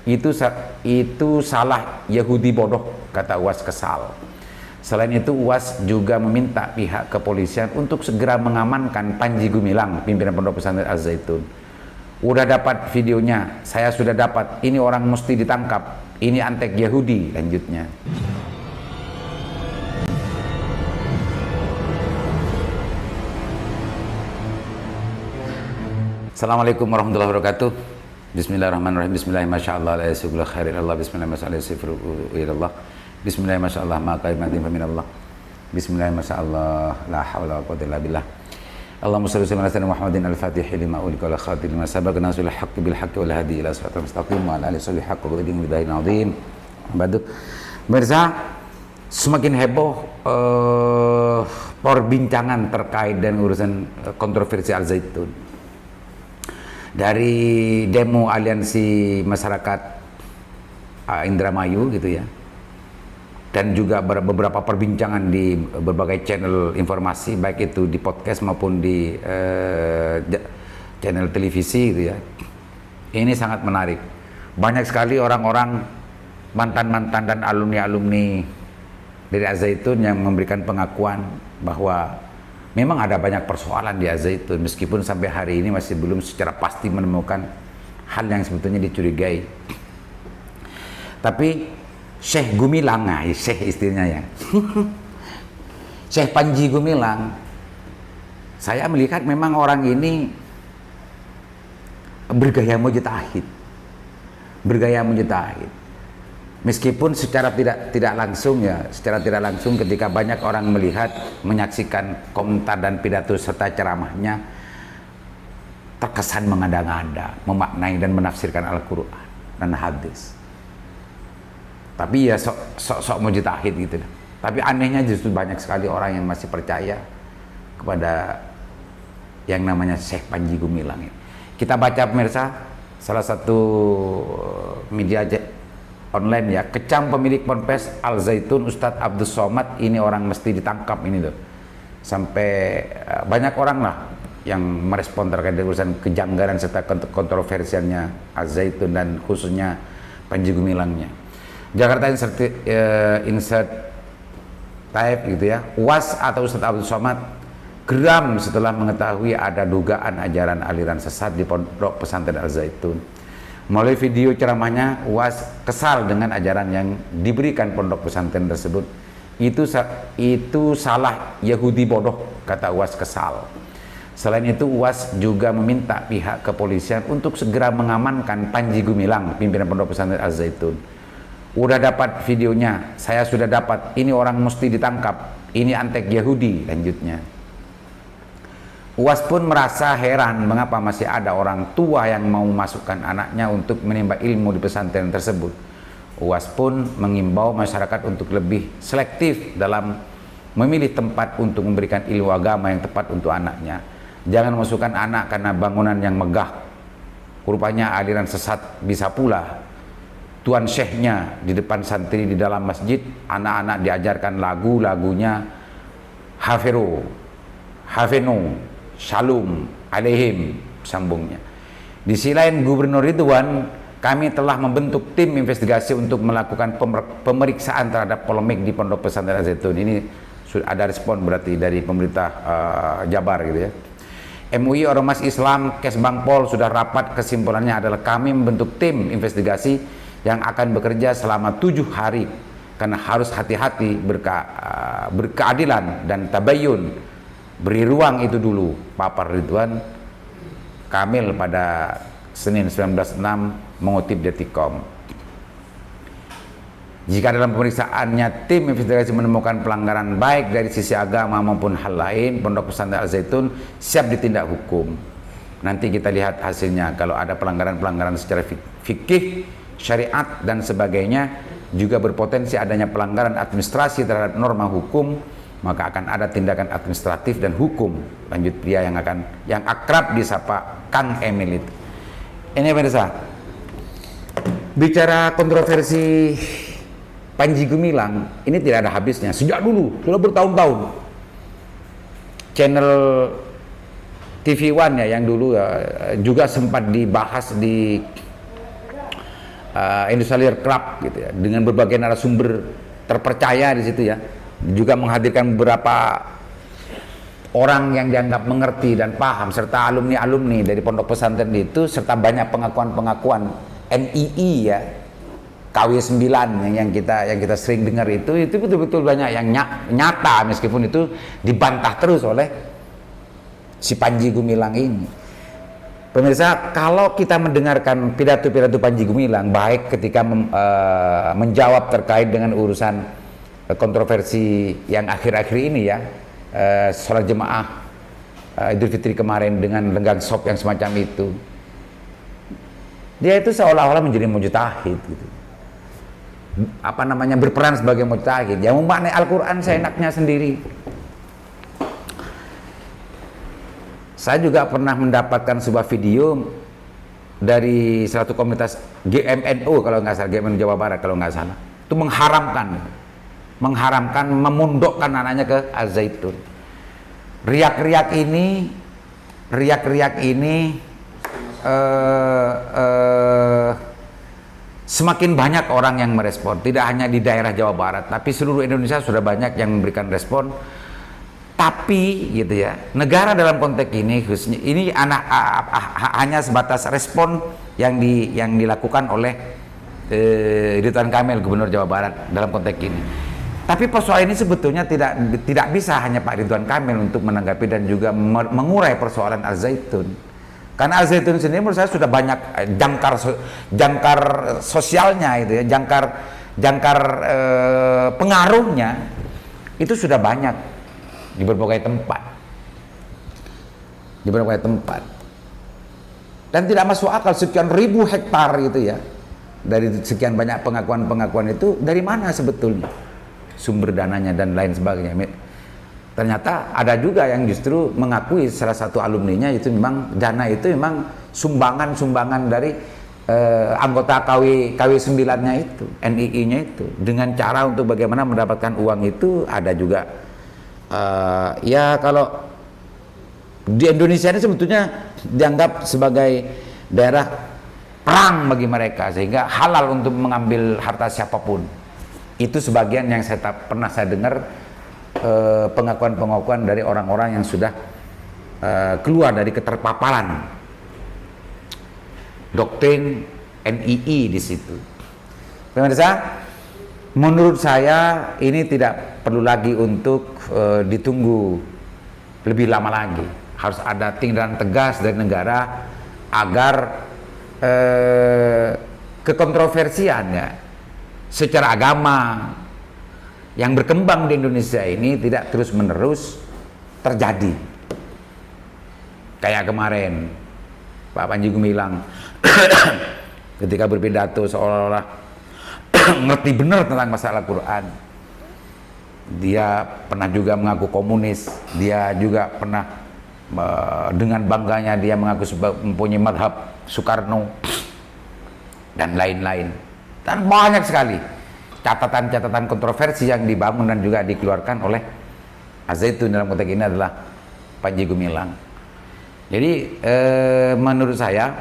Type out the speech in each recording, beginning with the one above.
Itu salah Yahudi bodoh, kata UAS kesal. Selain itu, UAS juga meminta pihak kepolisian untuk segera mengamankan Panji Gumilang, pimpinan Pondok Pesantren Al-Zaitun. Udah dapat videonya, saya sudah dapat, ini orang mesti ditangkap, ini antek Yahudi, lanjutnya. Assalamualaikum warahmatullahi wabarakatuh. Bismillahirrahmanirrahim. Bismillahirrahmanirrahim. Bismillahirrahmanirrahim. Bismillahirrahmanirrahim. Maka imatin faminallah. Bismillahirrahmanirrahim. La hawla wa quwwata illa billah. Allahumma shalli ala sayyidina Muhammadin al-Fatih lima ulika wal khatim lima sabaq nasul haqqi bil haqqi wal hadi ila siratal mustaqim wa ala alihi haqqi qadrihi bidahin azim. Badut. Mirza, semakin heboh perbincangan terkait dengan urusan kontroversi Al-Zaitun. Dari demo aliansi masyarakat Indramayu gitu ya, dan juga beberapa perbincangan di berbagai channel informasi, baik itu di podcast maupun di channel televisi gitu ya. Ini sangat menarik. Banyak sekali orang-orang mantan-mantan dan alumni-alumni dari Al-Zaitun yang memberikan pengakuan bahwa memang ada banyak persoalan di Al-Zaitun, meskipun sampai hari ini masih belum secara pasti menemukan hal yang sebetulnya dicurigai. Tapi Syekh Gumilang, Syekh istilahnya ya, Syekh Panji Gumilang, saya melihat memang orang ini bergaya mujtahid, meskipun secara tidak langsung ya, secara tidak langsung ketika banyak orang melihat, menyaksikan komentar dan pidato serta ceramahnya, terkesan mengada-ngada, memaknai dan menafsirkan Al-Quran dan hadis. Tapi ya sok mujtahid gitu. Tapi anehnya justru banyak sekali orang yang masih percaya kepada yang namanya Syekh Panji Gumilang ini. Kita baca pemirsa, salah satu media online ya, kecam pemilik ponpes Al-Zaitun Ustadz Abdul Somad, ini orang mesti ditangkap ini tuh. Sampai banyak orang lah yang merespon terkait dengan urusan kejanggalan serta kontroversialnya Al-Zaitun dan khususnya Panji Gumilangnya. Jakarta Insert Type gitu ya, UAS atau Ustadz Abdul Somad geram setelah mengetahui ada dugaan ajaran aliran sesat di Pondok Pesantren Al-Zaitun. Melalui video ceramahnya, UAS kesal dengan ajaran yang diberikan pondok pesantren tersebut. Itu salah Yahudi bodoh, kata UAS kesal. Selain itu, UAS juga meminta pihak kepolisian untuk segera mengamankan Panji Gumilang, pimpinan Pondok Pesantren Al-Zaitun. Udah dapat videonya, saya sudah dapat, ini orang mesti ditangkap, ini antek Yahudi, lanjutnya. UAS pun merasa heran mengapa masih ada orang tua yang mau memasukkan anaknya untuk menimba ilmu di pesantren tersebut. UAS pun mengimbau masyarakat untuk lebih selektif dalam memilih tempat untuk memberikan ilmu agama yang tepat untuk anaknya. Jangan memasukkan anak karena bangunan yang megah. Rupanya aliran sesat bisa pula. Tuan syekhnya di depan santri di dalam masjid, anak-anak diajarkan lagu-lagunya Hafenu, Shalom alaihim, sambungnya. Di sisi lain, Gubernur Ridwan, kami telah membentuk tim investigasi untuk melakukan pemeriksaan terhadap polemik di Pondok Pesantren Al-Zaitun. Ini sudah ada respon berarti dari pemerintah Jabar gitu ya. MUI Ormas Islam Kesbangpol sudah rapat, kesimpulannya adalah kami membentuk tim investigasi yang akan bekerja selama 7 hari karena harus hati-hati, berkeadilan dan tabayun. Beri ruang itu dulu, papar Ridwan Kamil pada Senin 19/6 mengutip Detikcom. Jika dalam pemeriksaannya tim investigasi menemukan pelanggaran baik dari sisi agama maupun hal lain, Pondok Pesantren Al-Zaitun siap ditindak hukum. Nanti kita lihat hasilnya. Kalau ada pelanggaran-pelanggaran secara fikih, syariat dan sebagainya, juga berpotensi adanya pelanggaran administrasi terhadap norma hukum, maka akan ada tindakan administratif dan hukum. Lanjut pria yang akrab disapa Kang Emil itu. Ini pemirsa, bicara kontroversi Panji Gumilang ini tidak ada habisnya. Sejak dulu, sudah bertahun-tahun. Channel TV One ya, yang dulu ya, juga sempat dibahas di Industrial Club gitu ya, dengan berbagai narasumber terpercaya di situ ya, juga menghadirkan beberapa orang yang dianggap mengerti dan paham, serta alumni-alumni dari pondok pesantren itu, serta banyak pengakuan-pengakuan NII ya, KW9 yang kita sering dengar itu betul-betul banyak yang nyata, meskipun itu dibantah terus oleh si Panji Gumilang ini. Pemirsa, kalau kita mendengarkan pidato-pidato Panji Gumilang, baik ketika menjawab terkait dengan urusan kontroversi yang akhir-akhir ini ya, sholat jemaah Idul Fitri kemarin dengan lenggang sop yang semacam itu, dia itu seolah-olah menjadi mujtahid gitu. Apa namanya, berperan sebagai mujtahid yang memaknai Al-Quran seenaknya sendiri. Saya juga pernah mendapatkan sebuah video dari satu komunitas GMNU kalau nggak salah, GMNU Jawa Barat kalau nggak salah, itu mengharamkan memundukkan anaknya ke Az-Zaitun. Riak-riak ini semakin banyak orang yang merespon, tidak hanya di daerah Jawa Barat, tapi seluruh Indonesia sudah banyak yang memberikan respon. Tapi gitu ya, negara dalam konteks ini khususnya ini hanya sebatas respon yang dilakukan oleh Ridwan Kamil, Gubernur Jawa Barat dalam konteks ini. Tapi persoalan ini sebetulnya tidak bisa hanya Pak Ridwan Kamil untuk menanggapi dan juga mengurai persoalan Al-Zaitun. Karena Al-Zaitun sendiri menurut saya sudah banyak jangkar sosialnya itu ya, jangkar pengaruhnya itu sudah banyak di berbagai tempat, dan tidak masuk akal sekian ribu hektar gitu ya, dari sekian banyak pengakuan itu dari mana sebetulnya sumber dananya dan lain sebagainya. Ternyata ada juga yang justru mengakui salah satu alumninya itu memang dana itu memang sumbangan dari anggota KW9-nya itu, NII-nya itu, dengan cara untuk bagaimana mendapatkan uang itu. Ada juga ya kalau di Indonesia ini sebetulnya dianggap sebagai daerah perang bagi mereka, sehingga halal untuk mengambil harta siapapun. Itu sebagian yang pernah saya dengar, pengakuan-pengakuan dari orang-orang yang sudah keluar dari keterpaparan doktrin NII di situ. Pemirsa, menurut saya ini tidak perlu lagi untuk ditunggu lebih lama lagi. Harus ada tindakan tegas dari negara agar kekontroversiannya secara agama yang berkembang di Indonesia ini tidak terus-menerus terjadi. Kayak kemarin Pak Panji Gumilang ketika berpidato seolah-olah ngerti benar tentang masalah Quran. Dia pernah juga mengaku komunis, dia juga pernah dengan bangganya dia mengaku mempunyai madhab Soekarno dan lain-lain. Dan banyak sekali catatan-catatan kontroversi yang dibangun dan juga dikeluarkan oleh Az-Zaitun, dalam konteks ini adalah Panji Gumilang. Jadi menurut saya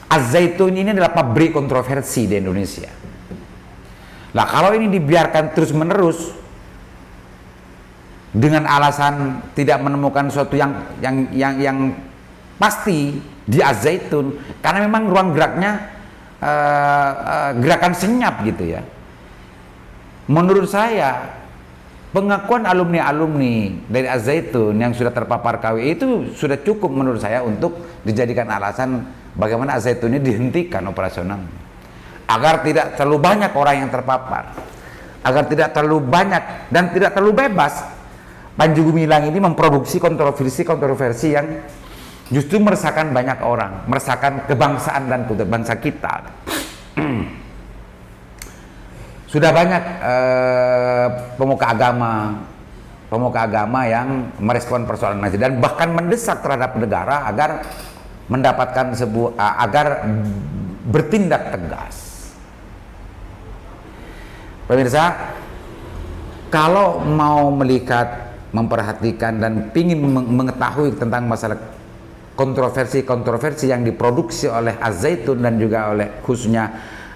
Az-Zaitun ini adalah pabrik kontroversi di Indonesia. Nah, kalau ini dibiarkan terus-menerus dengan alasan tidak menemukan sesuatu yang pasti di Az-Zaitun, karena memang ruang geraknya gerakan senyap gitu ya. Menurut saya pengakuan alumni-alumni dari Az-Zaitun yang sudah terpapar KW itu sudah cukup menurut saya untuk dijadikan alasan bagaimana Az-Zaitun ini dihentikan operasional, agar tidak terlalu banyak orang yang terpapar, agar tidak terlalu banyak dan tidak terlalu bebas Panji Gumilang ini memproduksi kontroversi yang justru meresahkan banyak orang, meresahkan kebangsaan dan kultur bangsa kita. Sudah banyak pemuka agama yang merespon persoalan Nazi dan bahkan mendesak terhadap negara agar mendapatkan agar bertindak tegas. Pemirsa, kalau mau melihat, memperhatikan dan ingin mengetahui tentang masalah kontroversi yang diproduksi oleh Az-Zaitun dan juga oleh khususnya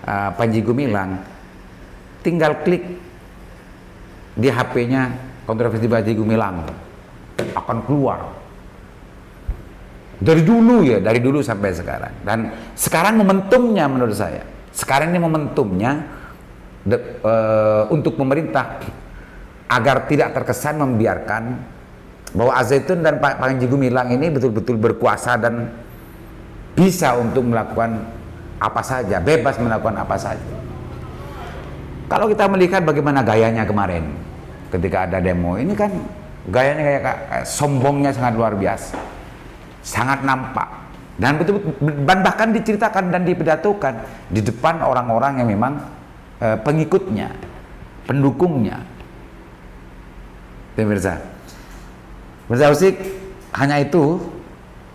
Panji Gumilang, tinggal klik di HP-nya kontroversi Panji Gumilang akan keluar. Dari dulu sampai sekarang. Dan sekarang momentumnya menurut saya, sekarang ini momentumnya untuk pemerintah agar tidak terkesan membiarkan bahwa Al-Zaitun dan Pak Panji Gumilang ini betul-betul berkuasa dan bisa untuk melakukan apa saja, bebas melakukan apa saja. Kalau kita melihat bagaimana gayanya kemarin ketika ada demo, ini kan gayanya kayak sombongnya sangat luar biasa, sangat nampak, dan bahkan diceritakan dan dipidatokan di depan orang-orang yang memang pengikutnya, pendukungnya. Pemirsa Usik, hanya itu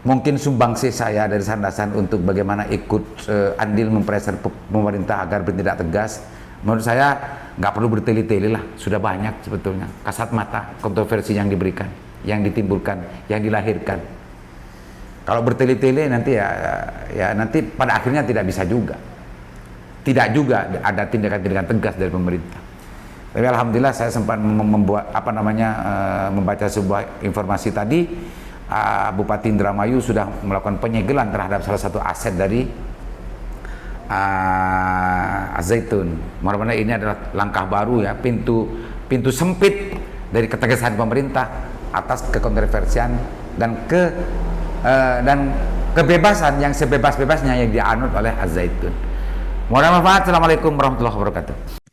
mungkin sumbangsi saya dari Sandasan untuk bagaimana ikut andil mempressure pemerintah agar bertindak tegas. Menurut saya nggak perlu bertele-tele lah, sudah banyak sebetulnya kasat mata kontroversi yang diberikan, yang ditimbulkan, yang dilahirkan. Kalau bertele-tele nanti ya nanti pada akhirnya tidak bisa juga, tidak juga ada tindakan-tindakan tegas dari pemerintah. Tapi alhamdulillah saya sempat membuat membaca sebuah informasi tadi, Bupati Indramayu sudah melakukan penyegelan terhadap salah satu aset dari Al-Zaitun. Mudah-mudahan ini adalah langkah baru ya, pintu sempit dari ketegasan pemerintah atas kekontroversian dan kebebasan yang sebebas-bebasnya yang dianut oleh Al-Zaitun. Mohon maaf. Assalamualaikum warahmatullahi wabarakatuh.